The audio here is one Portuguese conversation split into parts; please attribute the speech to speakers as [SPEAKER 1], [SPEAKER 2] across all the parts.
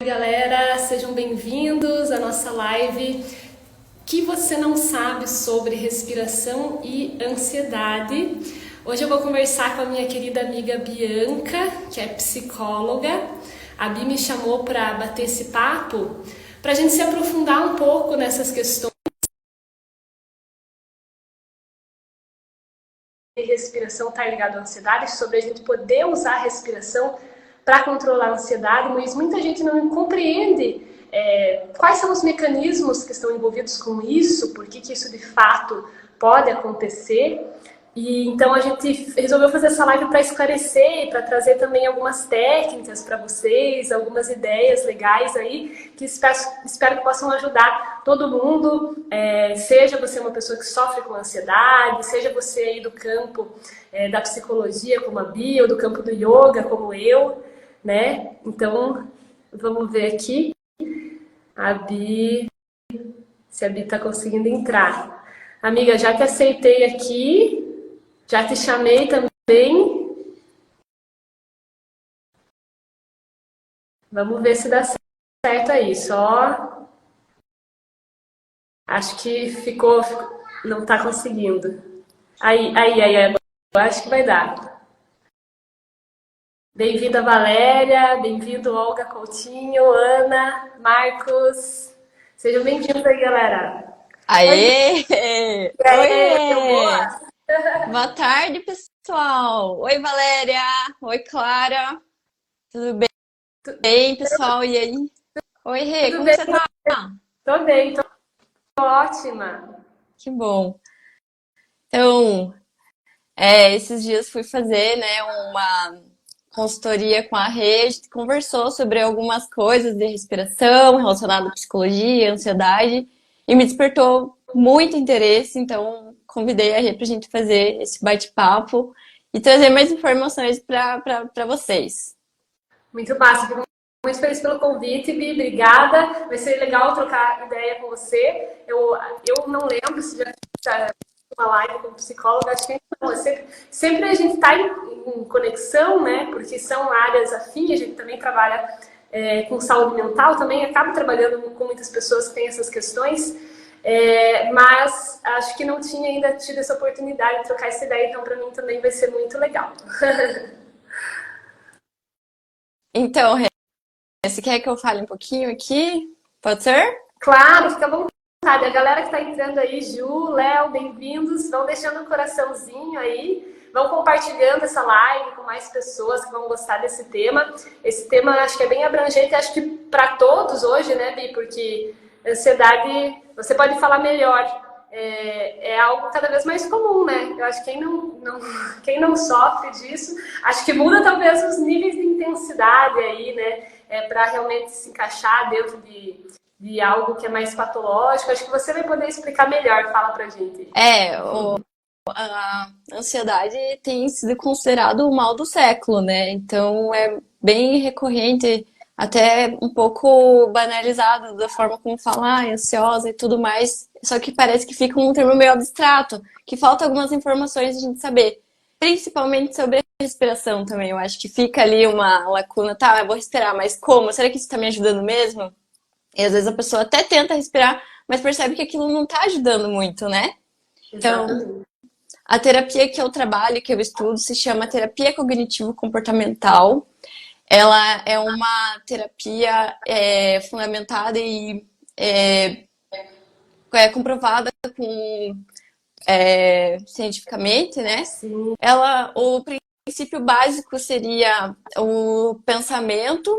[SPEAKER 1] Galera, sejam bem-vindos à nossa live que você não sabe sobre respiração e ansiedade. Hoje eu vou conversar com a minha querida amiga Bianca, que é psicóloga. A Bi me chamou para bater esse papo, para a gente se aprofundar um pouco nessas questões de respiração estar ligado à ansiedade, sobre a gente poder usar a respiração para controlar a ansiedade, mas muita gente não compreende quais são os mecanismos que estão envolvidos com isso, por que isso de fato pode acontecer. E então a gente resolveu fazer essa live para esclarecer e para trazer também algumas técnicas para vocês, algumas ideias legais aí, que espero que possam ajudar todo mundo, seja você uma pessoa que sofre com ansiedade, seja você aí do campo da psicologia, como a Bia, ou do campo do yoga, como eu, né? Então, vamos ver aqui a Bi, se a Bi tá conseguindo entrar. Amiga, já te aceitei aqui, já te chamei também. Vamos ver se dá certo aí, só acho que ficou, não tá conseguindo. Aí, eu acho que vai dar. Bem-vinda, Valéria, bem-vindo, Olga Coutinho, Ana, Marcos. Sejam bem-vindos aí, galera.
[SPEAKER 2] Aê!
[SPEAKER 1] Aê,
[SPEAKER 2] Oiê!
[SPEAKER 1] boa.
[SPEAKER 2] Boa tarde, pessoal! Oi, Valéria! Oi, Clara! Tudo bem, pessoal? E aí? Oi, Rê,
[SPEAKER 1] Tudo
[SPEAKER 2] como
[SPEAKER 1] bem?
[SPEAKER 2] você tá?
[SPEAKER 1] Tô bem, tô ótima.
[SPEAKER 2] Que bom! Então, esses dias fui fazer, né, uma consultoria com a Rê, a gente conversou sobre algumas coisas de respiração relacionadas à psicologia, ansiedade, e me despertou muito interesse, então convidei a Rê pra gente fazer esse bate-papo e trazer mais informações para vocês.
[SPEAKER 1] Muito massa, fico muito feliz pelo convite, Bi, obrigada. Vai ser legal trocar ideia com você. Eu não lembro se já fiz uma live como psicóloga, acho que não. Sempre a gente está em conexão, né? Porque são áreas afins, a gente também trabalha com saúde mental, também acaba trabalhando com muitas pessoas que têm essas questões. Mas acho que não tinha ainda tido essa oportunidade de trocar essa ideia, então para mim também vai ser muito legal.
[SPEAKER 2] Então, Rê, você quer que eu fale um pouquinho aqui? Pode ser?
[SPEAKER 1] Claro, fica à vontade. A galera que está entrando aí, Ju, Léo, bem-vindos. Vão deixando um coraçãozinho aí. Vão compartilhando essa live com mais pessoas que vão gostar desse tema. Esse tema acho que é bem abrangente, acho que para todos hoje, né, Bi? Porque ansiedade, você pode falar melhor. É algo cada vez mais comum, né? Eu acho que quem não sofre disso, acho que muda talvez os níveis de intensidade aí, né? Para realmente se encaixar dentro de algo que é mais patológico. Acho que você vai poder explicar melhor. Fala pra gente.
[SPEAKER 2] A ansiedade tem sido considerado o mal do século, né? Então é bem recorrente, até um pouco banalizado da forma como falar, ansiosa e tudo mais. Só que parece que fica um termo meio abstrato, que falta algumas informações a gente saber. Principalmente sobre a respiração também. Eu acho que fica ali uma lacuna, tá? Eu vou respirar, mas como? Será que isso tá me ajudando mesmo? E às vezes a pessoa até tenta respirar, mas percebe que aquilo não tá ajudando muito, né? Então,
[SPEAKER 1] Exatamente.
[SPEAKER 2] a terapia que eu trabalho, que eu estudo, se chama terapia cognitivo-comportamental. Ela é uma terapia fundamentada e comprovada cientificamente, né?
[SPEAKER 1] Sim.
[SPEAKER 2] O princípio básico seria o pensamento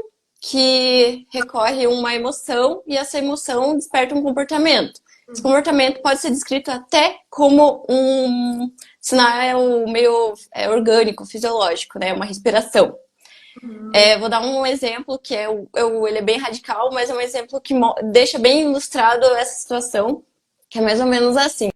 [SPEAKER 2] que recorre a uma emoção e essa emoção desperta um comportamento. Esse comportamento pode ser descrito até como um sinal meio orgânico, fisiológico, né? Uma respiração. Vou dar um exemplo que ele é bem radical, mas é um exemplo que deixa bem ilustrado essa situação, que é mais ou menos assim.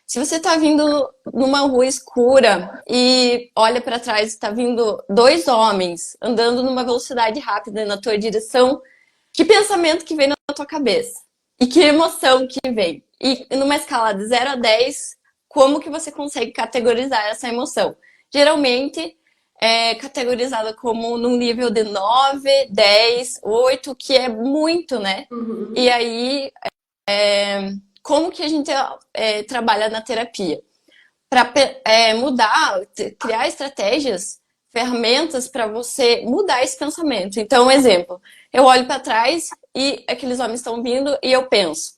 [SPEAKER 2] Se você está vindo numa rua escura e olha para trás e está vindo dois homens andando numa velocidade rápida na tua direção, que pensamento que vem na tua cabeça? E que emoção que vem? E numa escala de 0 a 10, como que você consegue categorizar essa emoção? Geralmente, é categorizada como num nível de 9, 10, 8, que é muito, né?
[SPEAKER 1] Uhum.
[SPEAKER 2] E aí, como que a gente trabalha na terapia? Para mudar, criar estratégias, ferramentas para você mudar esse pensamento. Então, um exemplo, eu olho para trás e aqueles homens estão vindo e eu penso,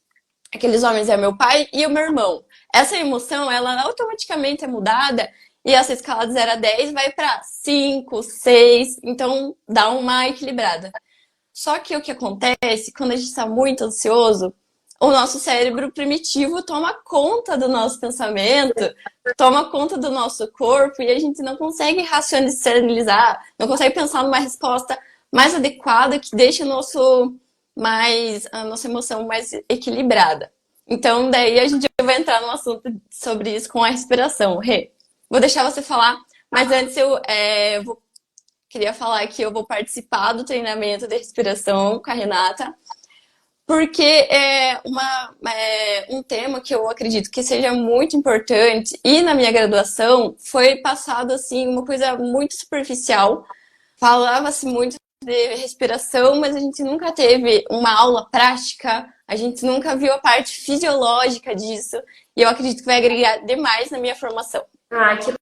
[SPEAKER 2] aqueles homens é meu pai e o meu irmão. Essa emoção, ela automaticamente é mudada e essa escala de 0 a 10 vai para 5, 6, então dá uma equilibrada. Só que o que acontece quando a gente está muito ansioso, o nosso cérebro primitivo toma conta do nosso pensamento, toma conta do nosso corpo e a gente não consegue racionalizar, não consegue pensar numa resposta mais adequada que deixe a nossa emoção mais equilibrada. Então, daí a gente vai entrar num assunto sobre isso com a respiração. Rê, vou deixar você falar, mas antes queria falar que eu vou participar do treinamento de respiração com a Renata, porque um tema que eu acredito que seja muito importante e na minha graduação foi passado assim uma coisa muito superficial. Falava-se muito de respiração, mas a gente nunca teve uma aula prática, a gente nunca viu a parte fisiológica disso, e eu acredito que vai agregar demais na minha formação.
[SPEAKER 1] Ah, que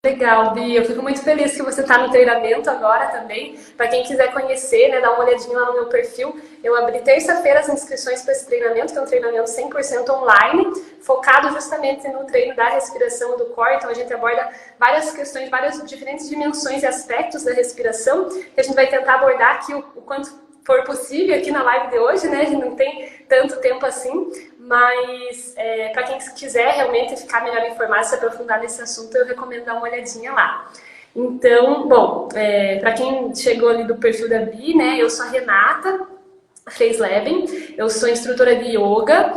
[SPEAKER 1] legal, Bia. Eu fico muito feliz que você está no treinamento agora também. Para quem quiser conhecer, né, dá uma olhadinha lá no meu perfil. Eu abri terça-feira as inscrições para esse treinamento, que é um treinamento 100% online, focado justamente no treino da respiração do core. Então a gente aborda várias questões, várias diferentes dimensões e aspectos da respiração, que a gente vai tentar abordar aqui o quanto for possível aqui na live de hoje, né? A gente não tem tanto tempo assim, mas para quem quiser realmente ficar melhor informado, se aprofundar nesse assunto, eu recomendo dar uma olhadinha lá. Então, bom, para quem chegou ali do perfil da Bi, né? Eu sou a Renata Freisleben, eu sou instrutora de yoga,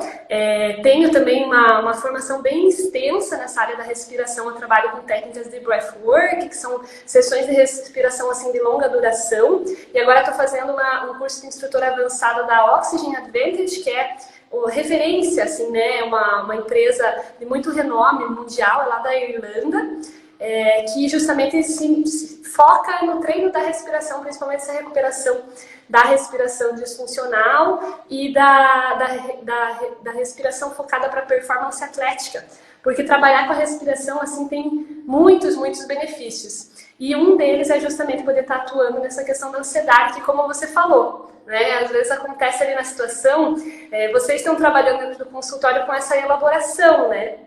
[SPEAKER 1] tenho também uma formação bem extensa nessa área da respiração. Eu trabalho com técnicas de breathwork, que são sessões de respiração assim de longa duração, e agora estou fazendo um curso de instrutora avançada da Oxygen Advantage, que é referência, assim, né, uma empresa de muito renome mundial, é lá da Irlanda, que justamente se foca no treino da respiração, principalmente essa recuperação da respiração disfuncional e da respiração focada para performance atlética, porque trabalhar com a respiração assim tem muitos benefícios. E um deles é justamente poder estar atuando nessa questão da ansiedade, que como você falou, né, às vezes acontece ali na situação, vocês estão trabalhando dentro do consultório com essa elaboração, né?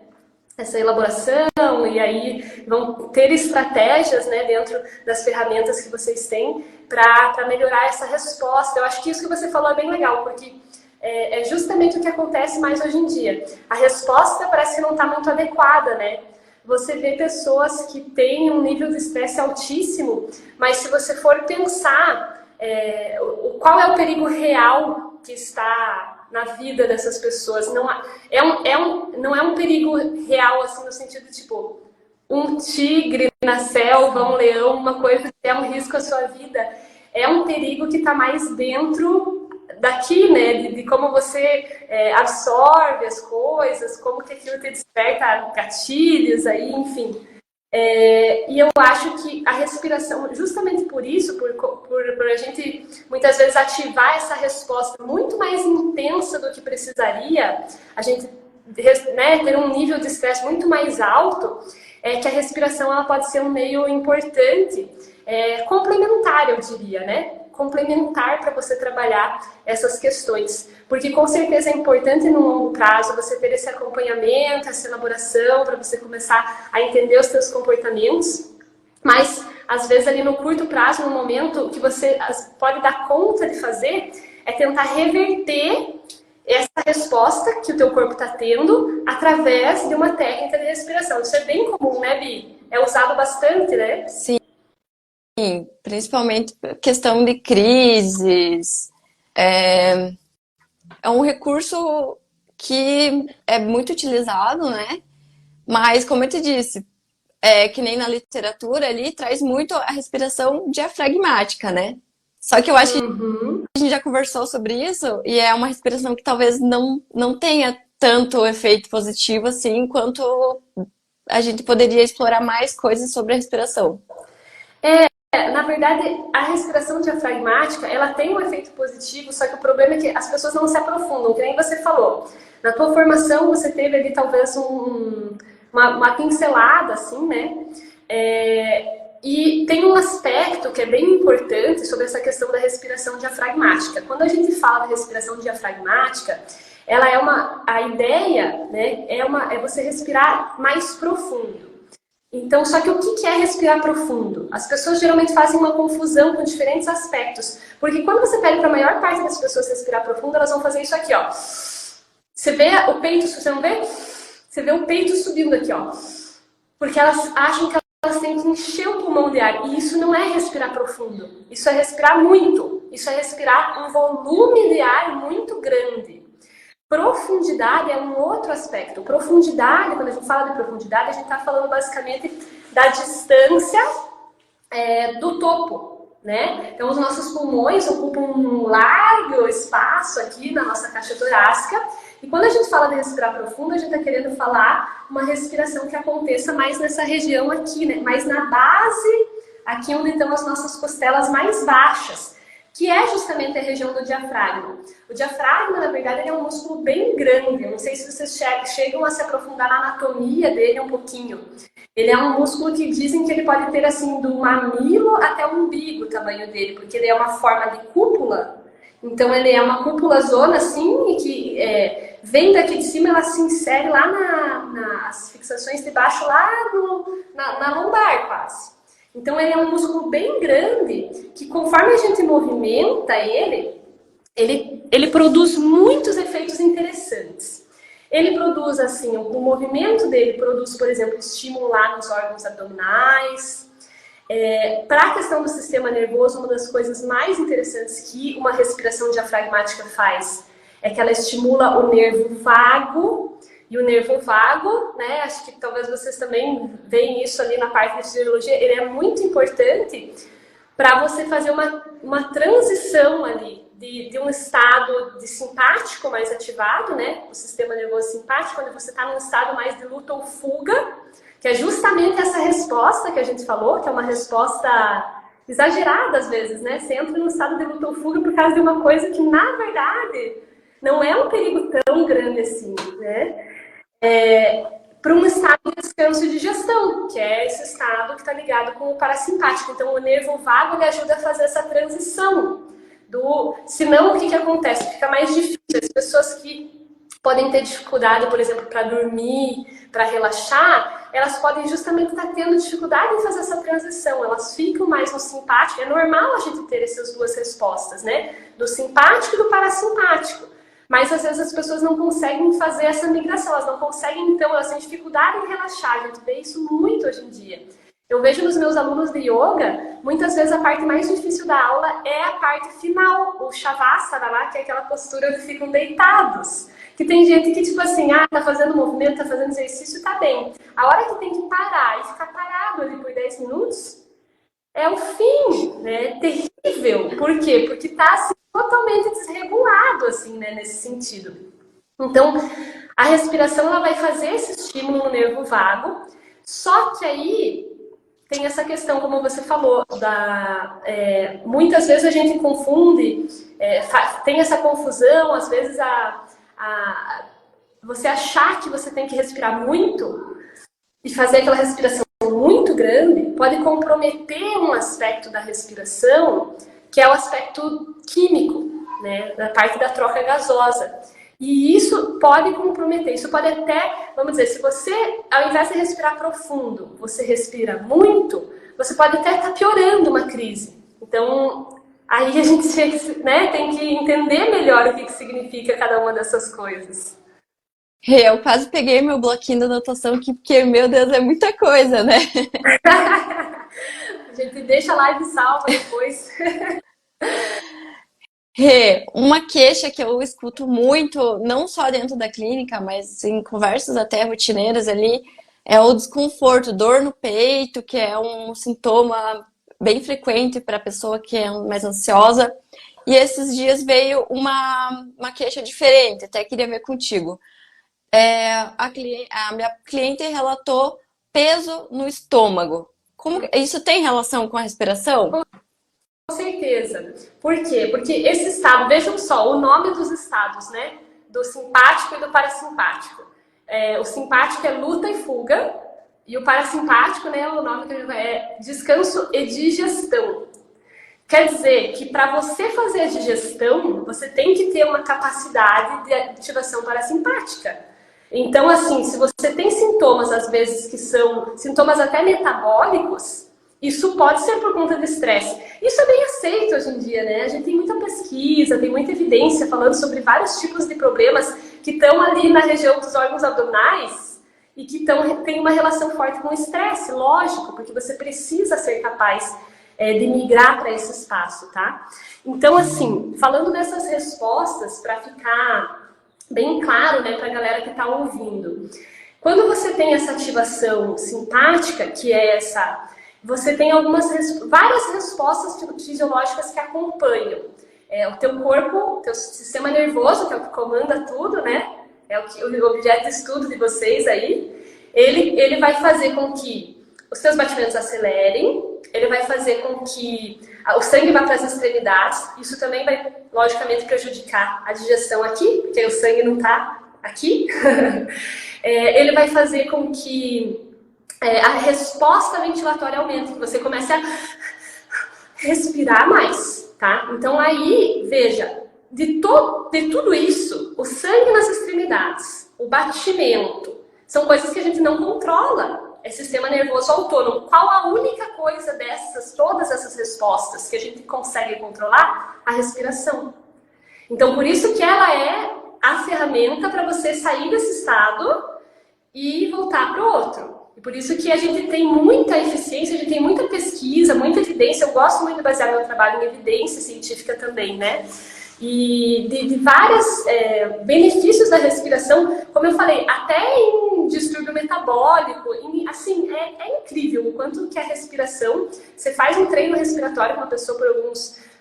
[SPEAKER 1] Essa elaboração, e aí vão ter estratégias, né, dentro das ferramentas que vocês têm para melhorar essa resposta. Eu acho que isso que você falou é bem legal, porque é justamente o que acontece mais hoje em dia. A resposta parece que não está muito adequada, né? Você vê pessoas que têm um nível de estresse altíssimo, mas se você for pensar qual é o perigo real que está na vida dessas pessoas, não é um perigo real, assim, no sentido de, tipo, um tigre na selva, um leão, uma coisa que é um risco à sua vida. É um perigo que está mais dentro daqui, né, de como você absorve as coisas, como que aquilo te desperta gatilhos aí, enfim. E eu acho que a respiração, justamente por isso, por a gente muitas vezes ativar essa resposta muito mais intensa do que precisaria, a gente, né, ter um nível de estresse muito mais alto, que a respiração ela pode ser um meio importante, complementar, eu diria, né? Complementar para você trabalhar essas questões. Porque com certeza é importante no longo prazo você ter esse acompanhamento, essa elaboração, para você começar a entender os seus comportamentos. Mas, às vezes, ali no curto prazo, no momento, o que você pode dar conta de fazer é tentar reverter essa resposta que o teu corpo está tendo através de uma técnica de respiração. Isso é bem comum, né, Bi? É usado bastante, né?
[SPEAKER 2] Sim, principalmente questão de crises. É um recurso que é muito utilizado, né? Mas, como eu te disse, que nem na literatura ali, traz muito a respiração diafragmática, né? Só que eu acho que a gente já conversou sobre isso e é uma respiração que talvez não tenha tanto efeito positivo assim, quanto a gente poderia explorar mais coisas sobre a respiração.
[SPEAKER 1] Na verdade, a respiração diafragmática, ela tem um efeito positivo, só que o problema é que as pessoas não se aprofundam, que nem você falou. Na tua formação, você teve ali talvez uma pincelada, assim, né? E tem um aspecto que é bem importante sobre essa questão da respiração diafragmática. Quando a gente fala da respiração diafragmática, ela é a ideia, né, é você respirar mais profundo. Então, só que o que é respirar profundo? As pessoas geralmente fazem uma confusão com diferentes aspectos. Porque quando você pede para a maior parte das pessoas respirar profundo, elas vão fazer isso aqui, ó. Você vê o peito, você não vê? Você vê o peito subindo aqui, ó. Porque elas acham que elas têm que encher o pulmão de ar. E isso não é respirar profundo. Isso é respirar muito. Isso é respirar um volume de ar muito grande. Profundidade é um outro aspecto. Profundidade, quando a gente fala de profundidade, a gente está falando basicamente da distância do topo, né? Então, os nossos pulmões ocupam um largo espaço aqui na nossa caixa torácica. E quando a gente fala de respirar profundo, a gente está querendo falar uma respiração que aconteça mais nessa região aqui, né? Mais na base, aqui onde estão as nossas costelas mais baixas, que é justamente a região do diafragma. O diafragma, na verdade, ele é um músculo bem grande. Eu não sei se vocês chegam a se aprofundar na anatomia dele um pouquinho. Ele é um músculo que dizem que ele pode ter, assim, do mamilo até o umbigo, o tamanho dele, porque ele é uma forma de cúpula. Então, ele é uma cúpula zona, assim, e que vem daqui de cima, ela se insere lá nas fixações de baixo, lá na lombar, quase. Então, ele é um músculo bem grande, que conforme a gente movimenta ele produz muitos efeitos interessantes. Ele produz, assim, o movimento dele produz, por exemplo, estímulo lá nos órgãos abdominais. Para a questão do sistema nervoso, uma das coisas mais interessantes que uma respiração diafragmática faz é que ela estimula o nervo vago. E o nervo vago, né, acho que talvez vocês também veem isso ali na parte de fisiologia, ele é muito importante para você fazer uma transição ali de um estado de simpático mais ativado, né, o sistema nervoso simpático, quando você está num estado mais de luta ou fuga, que é justamente essa resposta que a gente falou, que é uma resposta exagerada às vezes, né, você entra num estado de luta ou fuga por causa de uma coisa que, na verdade, não é um perigo tão grande assim, né? Para um estado de descanso e digestão, que é esse estado que está ligado com o parasimpático. Então, o nervo vago ele ajuda a fazer essa transição. Senão, o que acontece? Fica mais difícil. As pessoas que podem ter dificuldade, por exemplo, para dormir, para relaxar, elas podem justamente estar tendo dificuldade em fazer essa transição. Elas ficam mais no simpático. É normal a gente ter essas duas respostas, né? Do simpático e do parasimpático. Mas às vezes as pessoas não conseguem fazer essa migração, elas não conseguem, então, elas têm dificuldade em relaxar. A gente vê isso muito hoje em dia. Eu vejo nos meus alunos de yoga, muitas vezes a parte mais difícil da aula é a parte final, o shavasana lá, que é aquela postura que ficam deitados. Que tem gente que, tipo assim, tá fazendo movimento, tá fazendo exercício, tá bem. A hora que tem que parar e ficar parado ali por 10 minutos, é o fim, né? Terrível. Por quê? Porque tá assim, totalmente desregulado, assim, né? Nesse sentido. Então, a respiração, ela vai fazer esse estímulo no nervo vago, só que aí tem essa questão, como você falou, muitas vezes a gente confunde, tem essa confusão, às vezes você achar que você tem que respirar muito e fazer aquela respiração muito grande pode comprometer um aspecto da respiração, que é o aspecto químico, né, da parte da troca gasosa. E isso pode comprometer, isso pode até, vamos dizer, se você, ao invés de respirar profundo, você respira muito, você pode até estar piorando uma crise. Então, aí a gente tem que entender melhor o que significa cada uma dessas coisas.
[SPEAKER 2] Eu quase peguei meu bloquinho da anotação aqui, porque, meu Deus, é muita coisa, né?
[SPEAKER 1] A gente deixa a live salva depois.
[SPEAKER 2] Rê, uma queixa que eu escuto muito, não só dentro da clínica, mas em conversas até rotineiras ali, é o desconforto, dor no peito, que é um sintoma bem frequente para a pessoa que é mais ansiosa. E esses dias veio uma queixa diferente, até queria ver contigo. A minha cliente relatou peso no estômago. Isso tem relação com a respiração?
[SPEAKER 1] Com certeza. Por quê? Porque esse estado, vejam só, o nome dos estados, né? Do simpático e do parasimpático. O simpático é luta e fuga, e o parasimpático, né? O nome que é descanso e digestão. Quer dizer que para você fazer a digestão, você tem que ter uma capacidade de ativação parasimpática. Então, assim, se você tem sintomas, às vezes, que são sintomas até metabólicos, isso pode ser por conta do estresse. Isso é bem aceito hoje em dia, né? A gente tem muita pesquisa, tem muita evidência falando sobre vários tipos de problemas que estão ali na região dos órgãos abdominais e que têm uma relação forte com o estresse, lógico, porque você precisa ser capaz de migrar para esse espaço, tá? Então, assim, falando dessas respostas, para ficar bem claro, né, para a galera que está ouvindo, quando você tem essa ativação simpática, que é essa, você tem várias respostas fisiológicas que acompanham. O teu corpo, o teu sistema nervoso, que é o que comanda tudo, né? É o objeto de estudo de vocês aí. Ele vai fazer com que os teus batimentos acelerem, ele vai fazer com que o sangue vá para as extremidades. Isso também vai, logicamente, prejudicar a digestão aqui, porque o sangue não está aqui. Ele vai fazer com que a resposta ventilatória aumente, que você comece a respirar mais, tá? Então aí, veja, de tudo isso, o sangue nas extremidades, o batimento, são coisas que a gente não controla. É sistema nervoso autônomo. Qual a única coisa todas essas respostas que a gente consegue controlar? A respiração. Então, por isso que ela é a ferramenta para você sair desse estado e voltar para o outro. E por isso que a gente tem muita eficiência, a gente tem muita pesquisa, muita evidência. Eu gosto muito de basear meu trabalho em evidência científica também, né? E de vários benefícios da respiração, como eu falei, até em distúrbio metabólico, assim, é incrível o quanto que a respiração, você faz um treino respiratório com uma pessoa por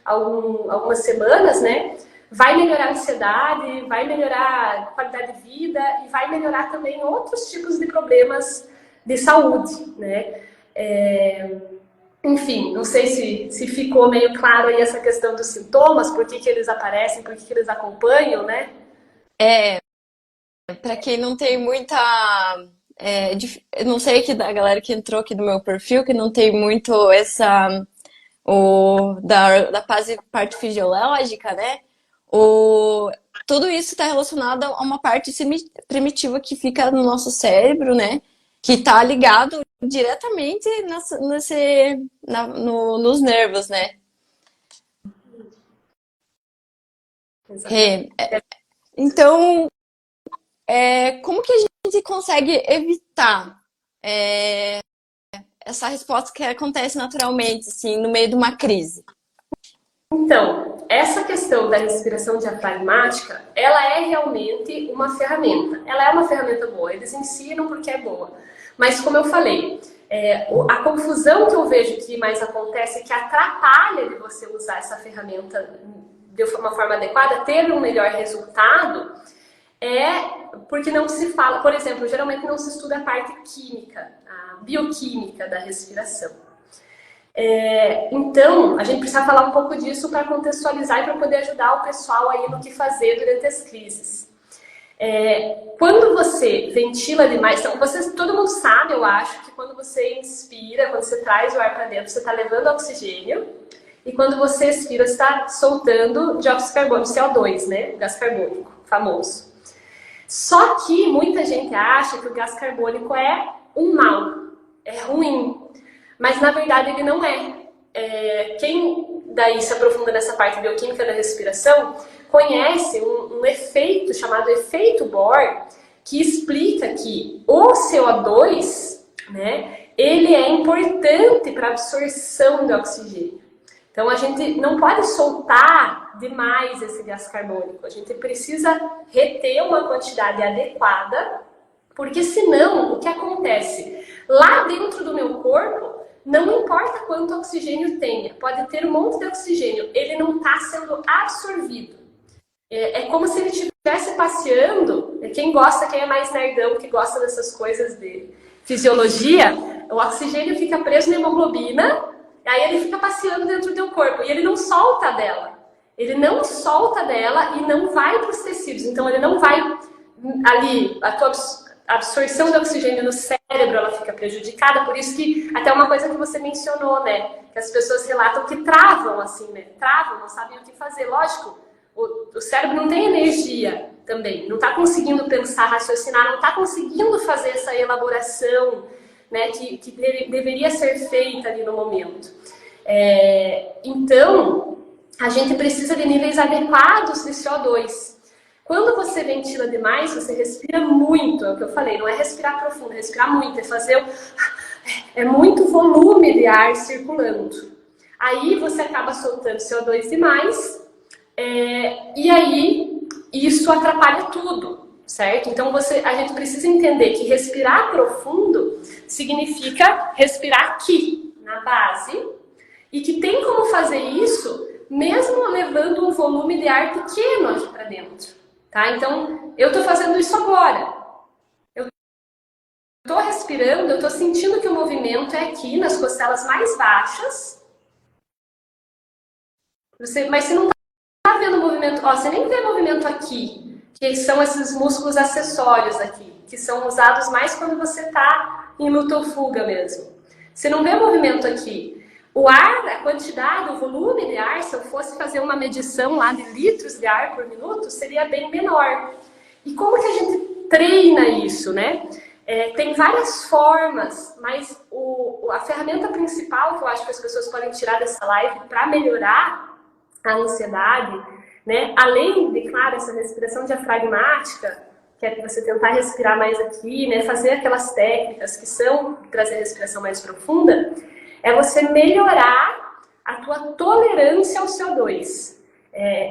[SPEAKER 1] algumas semanas, né? Vai melhorar a ansiedade, vai melhorar a qualidade de vida e vai melhorar também outros tipos de problemas de saúde, né? Enfim, não sei se ficou meio claro aí essa questão dos sintomas, por que eles aparecem, por que eles acompanham, né?
[SPEAKER 2] Para quem não tem muita... não sei aqui da galera que entrou aqui do meu perfil, que não tem muito da parte fisiológica, né? Tudo isso está relacionado a uma parte primitiva que fica no nosso cérebro, né? Que está ligado diretamente nos nervos, né? Então, como que a gente consegue evitar essa resposta que acontece naturalmente, assim, no meio de uma crise?
[SPEAKER 1] Então, essa questão da respiração diafragmática, ela é realmente uma ferramenta. Ela é uma ferramenta boa, eles ensinam porque é boa. Mas, como eu falei, a confusão que eu vejo que mais acontece, que atrapalha de você usar essa ferramenta de uma forma adequada, ter um melhor resultado, porque não se fala, por exemplo, geralmente não se estuda a parte química, a bioquímica da respiração. Então, a gente precisa falar um pouco disso para contextualizar e para poder ajudar o pessoal aí no que fazer durante as crises. Quando você ventila demais, então, todo mundo sabe, eu acho, que quando você inspira, quando você traz o ar para dentro, você está levando oxigênio, e quando você expira, você está soltando dióxido de carbono, CO2, né? O gás carbônico, famoso. Só que muita gente acha que o gás carbônico é um mal, é ruim. Mas, na verdade, ele não é. Quem daí se aprofunda nessa parte bioquímica da respiração conhece um efeito chamado efeito Bohr, que explica que o CO2, né, ele é importante para a absorção de oxigênio. Então, a gente não pode soltar demais esse gás carbônico. A gente precisa reter uma quantidade adequada, porque senão, o que acontece? Lá dentro do meu corpo, não importa quanto oxigênio tenha, pode ter um monte de oxigênio, ele não está sendo absorvido. É como se ele estivesse passeando, quem é mais nerdão, que gosta dessas coisas de fisiologia, o oxigênio fica preso na hemoglobina, aí ele fica passeando dentro do teu corpo, e ele não solta dela. Ele não solta dela e não vai para os tecidos. Então, ele não vai ali, a tua absorção de oxigênio no cérebro, ela fica prejudicada. Por isso que, até uma coisa que você mencionou, né? Que as pessoas relatam que travam, assim, né? Travam, não sabem o que fazer. Lógico, o cérebro não tem energia também. Não está conseguindo pensar, raciocinar, não está conseguindo fazer essa elaboração, né? Que deveria ser feita ali no momento. Então, a gente precisa de níveis adequados de CO2. Quando você ventila demais, você respira muito, é o que eu falei, não é respirar profundo, é respirar muito, é fazer muito volume de ar circulando. Aí você acaba soltando CO2 demais, e aí isso atrapalha tudo, certo? Então a gente precisa entender que respirar profundo significa respirar aqui, na base, e que tem como fazer isso mesmo levando um volume de ar pequeno aqui para dentro. Tá? Então, eu estou fazendo isso agora. Eu estou respirando, eu estou sentindo que o movimento é aqui, nas costelas mais baixas. Mas você não está vendo o movimento... Ó, você nem vê movimento aqui, que são esses músculos acessórios aqui, que são usados mais quando você está em luta ou fuga mesmo. Você não vê movimento aqui. O ar, a quantidade, o volume de ar, se eu fosse fazer uma medição lá de litros de ar por minuto, seria bem menor. E como que a gente treina isso, né? Tem várias formas, mas a ferramenta principal que eu acho que as pessoas podem tirar dessa live para melhorar a ansiedade, né? Além de, claro, essa respiração diafragmática, que é você tentar respirar mais aqui, né? Fazer aquelas técnicas que são trazer respiração mais profunda, é você melhorar a tua tolerância ao CO2.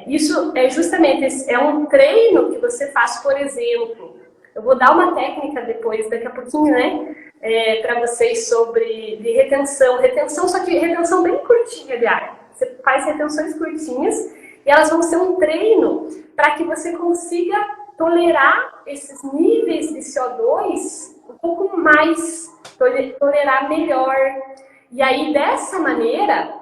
[SPEAKER 1] Isso é justamente um treino que você faz, por exemplo. Eu vou dar uma técnica depois, daqui a pouquinho, né? Para vocês sobre de retenção. Retenção, só que retenção bem curtinha de ar. Você faz retenções curtinhas e elas vão ser um treino para que você consiga tolerar esses níveis de CO2 um pouco mais, tolerar melhor. E aí, dessa maneira,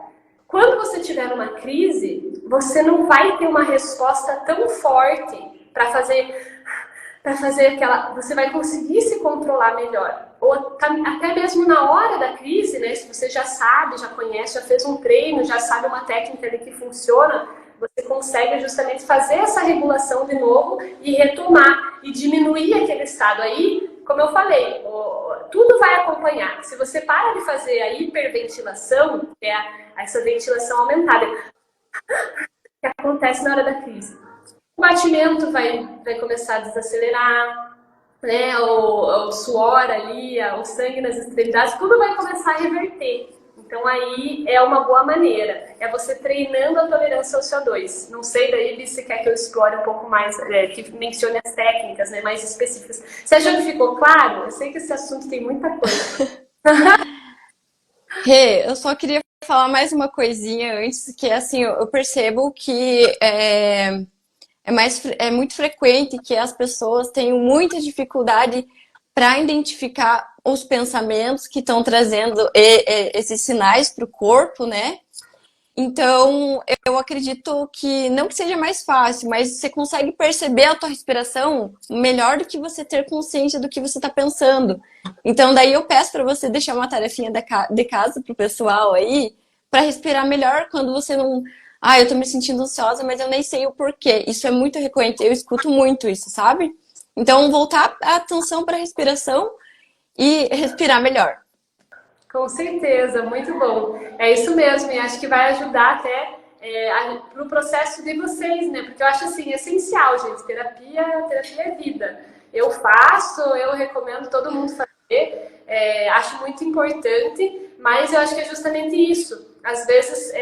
[SPEAKER 1] quando você tiver uma crise, você não vai ter uma resposta tão forte para fazer aquela... Você vai conseguir se controlar melhor. Ou até mesmo na hora da crise, né? Se você já sabe, já conhece, já fez um treino, já sabe uma técnica ali que funciona, você consegue justamente fazer essa regulação de novo e retomar e diminuir aquele estado. Aí, como eu falei, tudo vai acompanhar. Se você para de fazer a hiperventilação, que é essa ventilação aumentada, que acontece na hora da crise, o batimento vai começar a desacelerar, né? O suor ali, o sangue nas extremidades, tudo vai começar a reverter. Então aí é uma boa maneira, é você treinando a tolerância ao CO2. Não sei, daí se quer que eu explore um pouco mais, que mencione as técnicas, né, mais específicas. Você achou que ficou claro? Eu sei que esse assunto tem muita coisa.
[SPEAKER 2] Rê, eu só queria falar mais uma coisinha antes, que assim, eu percebo que é muito frequente que as pessoas tenham muita dificuldade para identificar os pensamentos que estão trazendo esses sinais para o corpo, né? Então, eu acredito que não que seja mais fácil, mas você consegue perceber a tua respiração melhor do que você ter consciência do que você está pensando. Então, daí eu peço para você deixar uma tarefinha de casa pro pessoal aí, para respirar melhor quando você não... Ah, eu tô me sentindo ansiosa, mas eu nem sei o porquê. Isso é muito recorrente, eu escuto muito isso, sabe? Então, voltar a atenção para a respiração e respirar melhor.
[SPEAKER 1] Com certeza, muito bom. É isso mesmo, e acho que vai ajudar até no processo de vocês, né? Porque eu acho assim, essencial, gente. Terapia é vida. Eu faço, eu recomendo todo mundo fazer. Acho muito importante, mas eu acho que é justamente isso. Às vezes,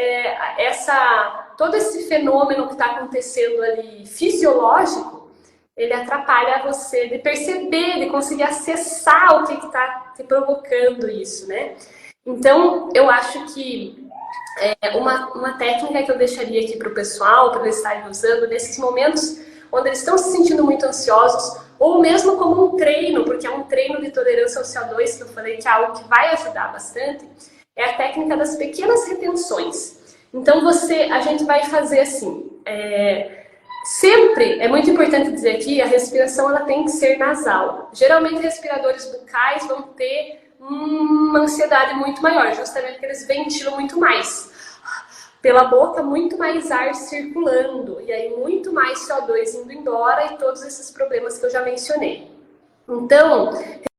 [SPEAKER 1] todo esse fenômeno que está acontecendo ali fisiológico, ele atrapalha você de perceber, de conseguir acessar o que está te provocando isso, né? Então, eu acho que uma técnica que eu deixaria aqui para o pessoal, para eles estarem usando nesses momentos onde eles estão se sentindo muito ansiosos, ou mesmo como um treino, porque é um treino de tolerância ao CO2, que eu falei que é algo que vai ajudar bastante, é a técnica das pequenas retenções. Então, a gente vai fazer assim, sempre, é muito importante dizer aqui, a respiração ela tem que ser nasal. Geralmente, respiradores bucais vão ter uma ansiedade muito maior, justamente porque eles ventilam muito mais. Pela boca, muito mais ar circulando, e aí muito mais CO2 indo embora e todos esses problemas que eu já mencionei. Então,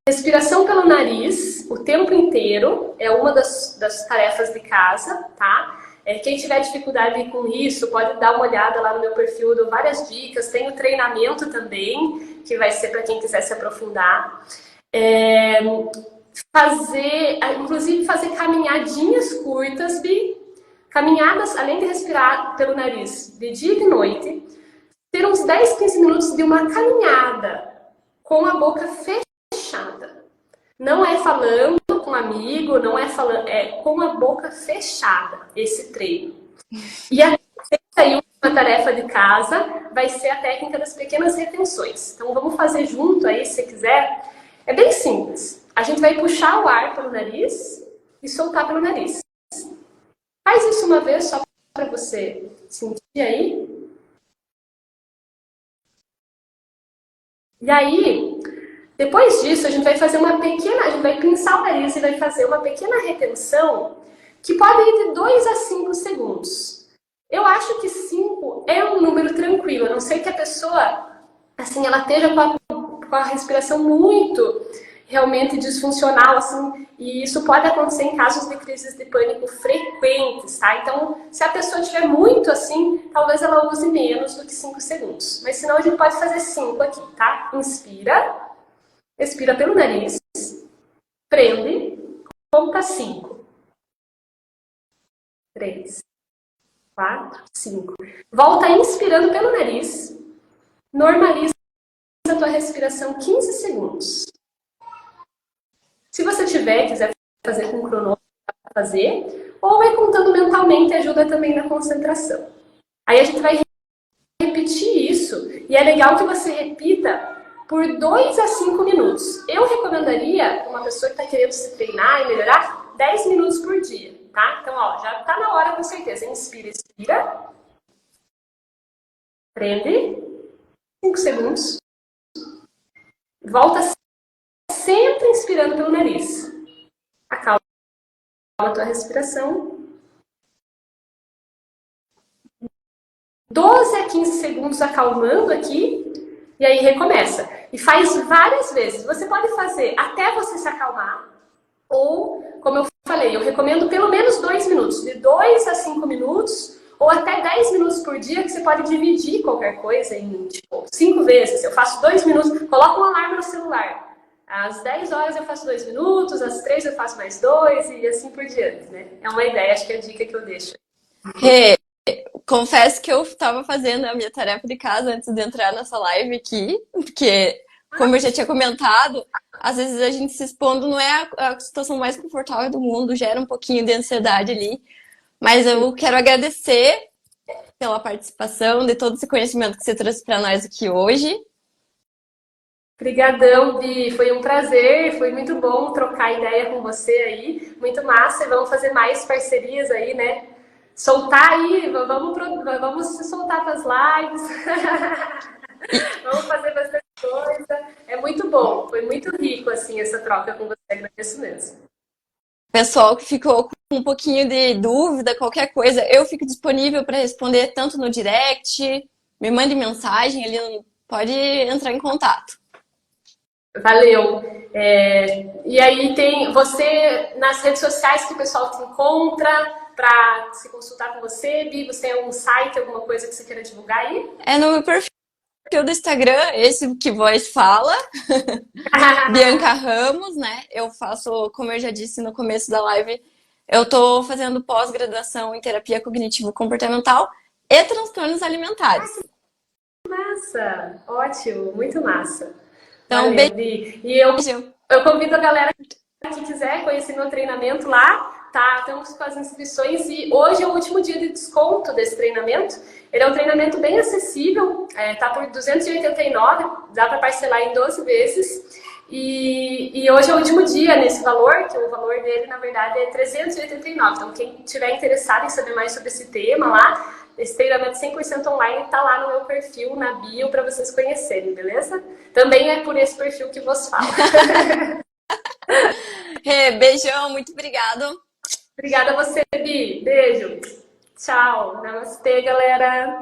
[SPEAKER 1] respiração pelo nariz o tempo inteiro é uma das tarefas de casa, tá? Quem tiver dificuldade com isso, pode dar uma olhada lá no meu perfil, eu dou várias dicas, tem o treinamento também, que vai ser para quem quiser se aprofundar. Inclusive fazer caminhadinhas curtas caminhadas, além de respirar pelo nariz de dia e de noite, ter uns 10, 15 minutos de uma caminhada com a boca fechada. Não é falando com um amigo, não é falando, é com a boca fechada, esse treino. E a última tarefa de casa vai ser a técnica das pequenas retenções. Então vamos fazer junto aí, se você quiser. É bem simples. A gente vai puxar o ar pelo nariz e soltar pelo nariz. Faz isso uma vez só para você sentir aí. E aí, depois disso, a gente vai fazer a gente vai pinçar o nariz e vai fazer uma pequena retenção que pode ir de 2 a 5 segundos. Eu acho que 5 é um número tranquilo, a não ser que a pessoa, assim, ela esteja com a respiração muito realmente disfuncional, assim, e isso pode acontecer em casos de crises de pânico frequentes, tá? Então, se a pessoa estiver muito assim, talvez ela use menos do que 5 segundos. Mas senão a gente pode fazer 5 aqui, tá? Inspira, expira pelo nariz, prende, conta 5. 3, 4, 5. Volta inspirando pelo nariz, normaliza a tua respiração 15 segundos. Se você quiser fazer com cronômetro, fazer, ou vai contando mentalmente, ajuda também na concentração. Aí a gente vai repetir isso, e é legal que você repita por 2 a 5 minutos. Eu recomendaria, uma pessoa que está querendo se treinar e melhorar, 10 minutos por dia, tá? Então, ó, já está na hora com certeza. Inspira, expira. Prende. 5 segundos. Volta sempre inspirando pelo nariz. Acalma a tua respiração. 12 a 15 segundos acalmando aqui. E aí recomeça. E faz várias vezes. Você pode fazer até você se acalmar. Ou, como eu falei, eu recomendo pelo menos 2 minutos. De 2 a 5 minutos. Ou até 10 minutos por dia, que você pode dividir qualquer coisa em, tipo, 5 vezes. Eu faço 2 minutos. Coloca um alarme no celular. Às 10 horas eu faço 2 minutos, às 3 eu faço mais 2 e assim por diante, né? É uma ideia, acho que é a dica que eu deixo.
[SPEAKER 2] Confesso que eu estava fazendo a minha tarefa de casa antes de entrar nessa live aqui, porque, como eu já tinha comentado, às vezes a gente se expondo não é a situação mais confortável do mundo, gera um pouquinho de ansiedade ali. Mas eu quero agradecer pela participação, de todo esse conhecimento que você trouxe para nós aqui hoje.
[SPEAKER 1] Obrigadão, Bi. Foi um prazer, foi muito bom trocar ideia com você aí. Muito massa, e vamos fazer mais parcerias aí, né? Soltar aí, vamos se soltar para as lives. Vamos fazer bastante coisa. É muito bom, foi muito rico, assim, essa troca com você. Agradeço mesmo.
[SPEAKER 2] Pessoal que ficou com um pouquinho de dúvida, qualquer coisa, eu fico disponível para responder tanto no direct, me mande mensagem, ele pode entrar em contato.
[SPEAKER 1] Valeu. E aí tem você nas redes sociais que o pessoal te encontra para se consultar com você, Bi? Você tem algum site, alguma coisa que você queira divulgar aí?
[SPEAKER 2] É no meu perfil do Instagram, esse que voz fala, Bianca Ramos, né? Eu faço, como eu já disse no começo da live, eu tô fazendo pós-graduação em terapia cognitivo-comportamental e transtornos alimentares.
[SPEAKER 1] Massa! Ótimo, muito massa.
[SPEAKER 2] Então,
[SPEAKER 1] Valeu, Bi. E eu convido a galera Quem quiser conhecer meu treinamento lá, tá? Estamos com as inscrições e hoje é o último dia de desconto desse treinamento. Ele é um treinamento bem acessível, tá por R$ 289, dá para parcelar em 12 vezes. E hoje é o último dia nesse valor, que o valor dele, na verdade, é 389. Então, quem tiver interessado em saber mais sobre esse tema lá, esse treinamento 100% online está lá no meu perfil, na bio, para vocês conhecerem, beleza? Também é por esse perfil que vos falo.
[SPEAKER 2] Beijão, muito obrigado.
[SPEAKER 1] Obrigada a você, Bi. Beijo. Tchau. Namastê, galera.